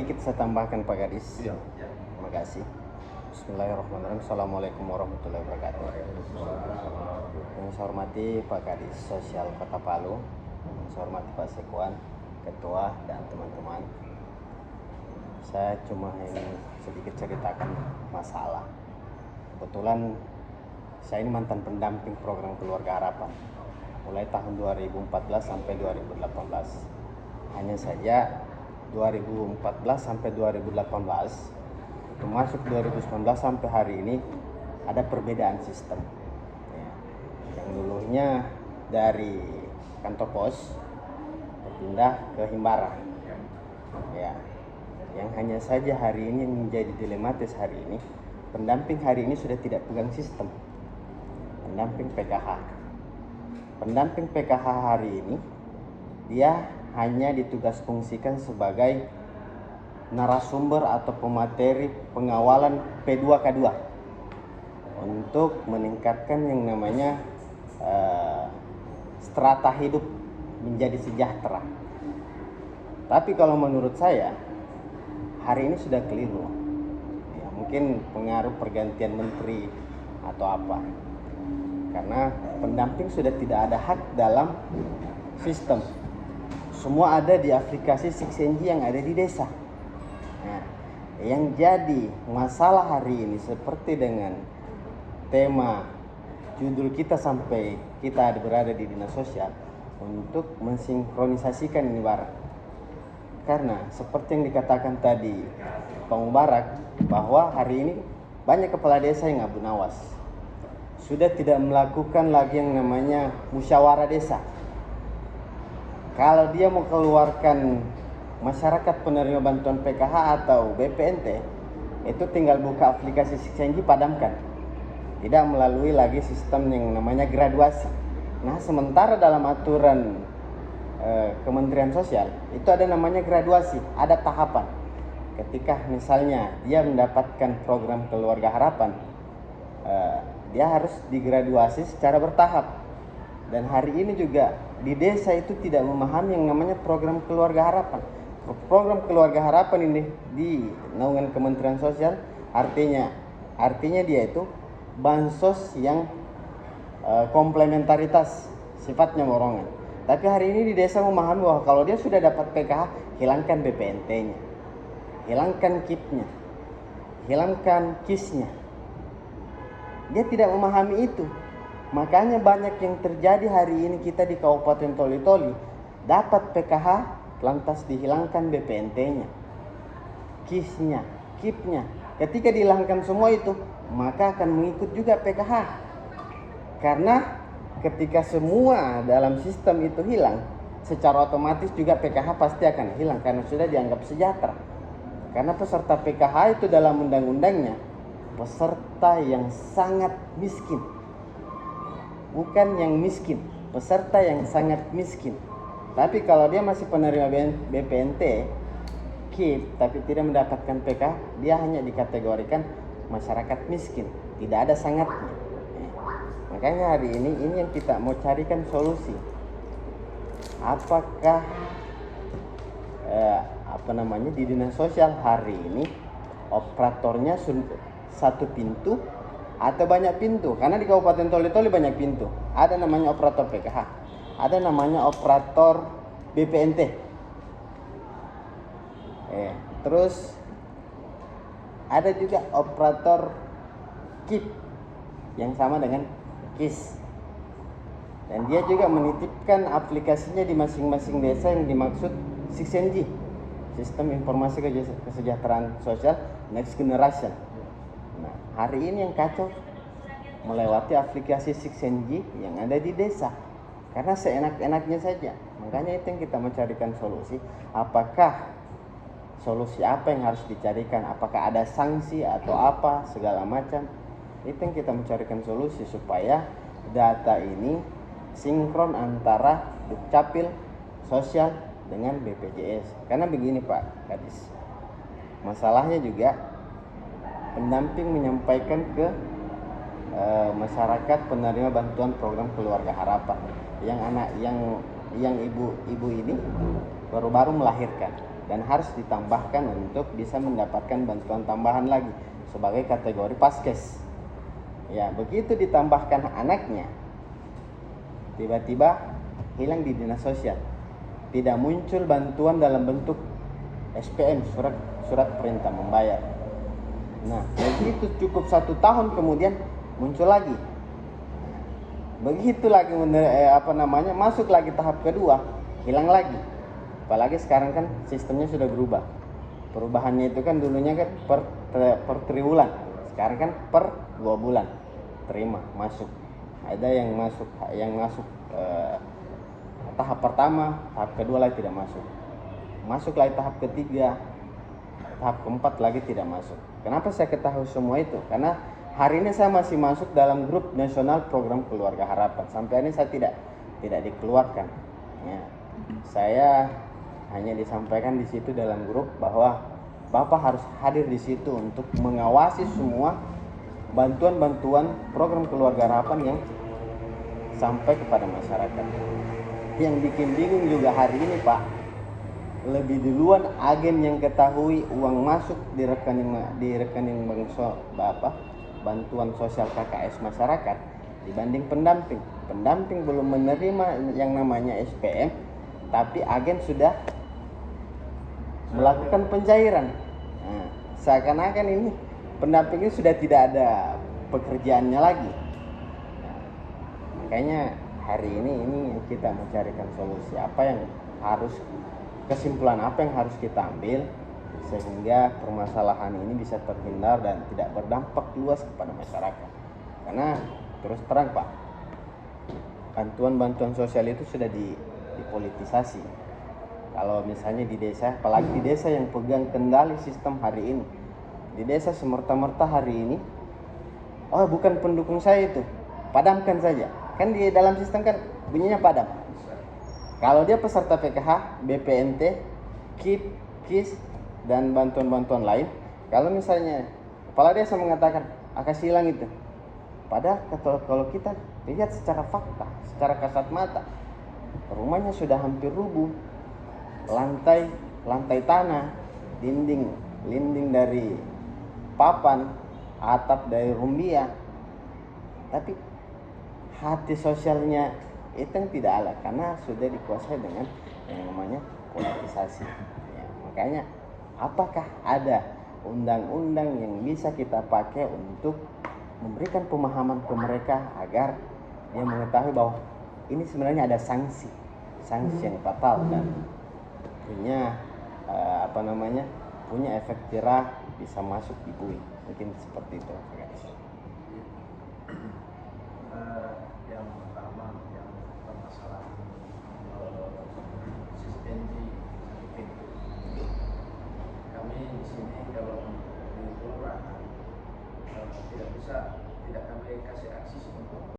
Sedikit saya tambahkan Pak Gadis. Iya. Terima kasih. Bismillahirrahmanirrahim. Assalamualaikum warahmatullahi wabarakatuh. Yang saya hormati Pak Gadis Sosial Kota Palu, yang saya hormati Pak Sekuan, Ketua dan teman-teman. Saya cuma ingin sedikit ceritakan masalah. Kebetulan saya ini mantan pendamping program Keluarga Harapan mulai tahun 2014 sampai 2018. Hanya saja 2014 sampai 2018 itu masuk 2019 sampai hari ini ada perbedaan sistem ya. Yang dulunya dari kantor pos berpindah ke Himbara ya. Yang hanya saja hari ini yang menjadi dilematis hari ini, pendamping hari ini sudah tidak pegang sistem. Pendamping PKH hari ini dia hanya ditugas fungsikan sebagai narasumber atau pemateri pengawalan P2K2 untuk meningkatkan yang namanya strata hidup menjadi sejahtera. Tapi kalau menurut saya hari ini sudah keliru ya, mungkin pengaruh pergantian menteri atau apa, karena pendamping sudah tidak ada hak dalam sistem. Semua ada di aplikasi 6NG yang ada di desa. Nah, yang jadi masalah hari ini seperti dengan tema judul kita sampai kita berada di dinas sosial untuk mensinkronisasikan ini barang. Karena seperti yang dikatakan tadi Pak Mubarak, bahwa hari ini banyak kepala desa yang abu nawas. Sudah tidak melakukan lagi yang namanya musyawarah desa. Kalau dia mau keluarkan masyarakat penerima bantuan PKH atau BPNT, itu tinggal buka aplikasi 6NG, padamkan. Tidak melalui lagi sistem yang namanya graduasi. Nah, sementara dalam aturan Kementerian Sosial itu ada namanya graduasi, ada tahapan. Ketika misalnya dia mendapatkan program Keluarga Harapan, dia harus digraduasi secara bertahap. Dan hari ini juga di desa itu tidak memahami yang namanya program Keluarga Harapan. Program Keluarga Harapan ini di naungan Kementerian Sosial artinya dia itu bansos yang komplementaritas, sifatnya borongan. Tapi hari ini di desa memahami bahwa kalau dia sudah dapat PKH, hilangkan BPNT-nya, hilangkan KIP-nya, hilangkan KIS-nya. Dia tidak memahami itu. Makanya banyak yang terjadi hari ini kita di Kabupaten Toli-Toli dapat PKH lantas dihilangkan BPNT-nya, KIS-nya, KIP-nya. Ketika dihilangkan semua itu, maka akan mengikut juga PKH. Karena ketika semua dalam sistem itu hilang, secara otomatis juga PKH pasti akan hilang karena sudah dianggap sejahtera. Karena peserta PKH itu dalam undang-undangnya peserta yang sangat miskin. Bukan yang miskin, peserta yang sangat miskin. Tapi kalau dia masih penerima BPNT, KIP, tapi tidak mendapatkan PK, dia hanya dikategorikan masyarakat miskin. Tidak ada sangatnya. Makanya hari ini yang kita mau carikan solusi. Apakah di dinas sosial hari ini operatornya satu pintu atau banyak pintu? Karena di Kabupaten Toli-Toli banyak pintu. Ada namanya operator PKH, ada namanya operator BPNT. Terus ada juga operator KIP yang sama dengan KIS. Dan dia juga menitipkan aplikasinya di masing-masing desa yang dimaksud 6NG, Sistem Informasi Kesejahteraan Sosial Next Generation. Nah, hari ini yang kacau melewati aplikasi 6NG yang ada di desa karena seenak-enaknya saja. Makanya itu yang kita mencarikan solusi. Apakah solusi apa yang harus dicarikan? Apakah ada sanksi atau apa segala macam? Itu yang kita mencarikan solusi supaya data ini sinkron antara Dukcapil Sosial dengan BPJS. Karena begini Pak Kadis, masalahnya juga pendamping menyampaikan ke masyarakat penerima bantuan program Keluarga Harapan yang ibu ini baru-baru melahirkan. dan harus ditambahkan untuk bisa mendapatkan bantuan tambahan lagi sebagai kategori paskes. Ya, begitu ditambahkan anaknya, tiba-tiba hilang di dinas sosial. Tidak muncul bantuan dalam bentuk SPM, surat perintah membayar. Nah, begitu cukup 1 tahun kemudian muncul lagi. Begitu lagi masuk lagi tahap kedua, hilang lagi. Apalagi sekarang kan sistemnya sudah berubah. Perubahannya itu kan dulunya kan per triwulan, sekarang kan per 2 bulan terima masuk. Ada yang masuk tahap pertama, tahap kedua lagi tidak masuk lagi tahap ketiga, tahap keempat lagi tidak masuk. Kenapa saya ketahui semua itu? Karena hari ini saya masih masuk dalam grup nasional program Keluarga Harapan. Sampai ini saya tidak dikeluarkan. Ya, saya hanya disampaikan di situ dalam grup bahwa Bapak harus hadir di situ untuk mengawasi semua bantuan-bantuan program Keluarga Harapan yang sampai kepada masyarakat. Yang bikin bingung juga hari ini, Pak, lebih duluan agen yang ketahui uang masuk di rekening bantuan sosial KKS masyarakat dibanding pendamping. Pendamping belum menerima yang namanya SPM, tapi agen sudah melakukan pencairan. Nah, seakan-akan ini pendamping ini sudah tidak ada pekerjaannya lagi. Nah, makanya hari ini kita mencarikan solusi kesimpulan apa yang harus kita ambil sehingga permasalahan ini bisa terhindar dan tidak berdampak luas kepada masyarakat. Karena terus terang, Pak, bantuan sosial itu sudah dipolitisasi. Kalau misalnya di desa, apalagi di desa yang pegang kendali sistem hari ini, di desa semerta-merta hari ini, oh bukan pendukung saya itu, padamkan saja. Kan di dalam sistem kan bunyinya padam. Kalau dia peserta PKH, BPNT, KIP, KIS, dan bantuan-bantuan lain, kalau misalnya kepala desa mengatakan kasih hilang itu, padahal kalau kita lihat secara fakta, secara kasat mata, rumahnya sudah hampir rubuh, lantai tanah, dinding dari papan, atap dari rumbia, tapi hati sosialnya itu yang tidak ada karena sudah dikuasai dengan yang namanya politisasi. Ya, makanya apakah ada undang-undang yang bisa kita pakai untuk memberikan pemahaman ke mereka agar dia mengetahui bahwa ini sebenarnya ada sanksi yang fatal dan punya efek jerah, bisa masuk di bui. Mungkin seperti itu, guys. Yang pertama yang permasalahan konsistensi pintu. Kami di sini kalau di kelurahan tidak kami kasih akses untuk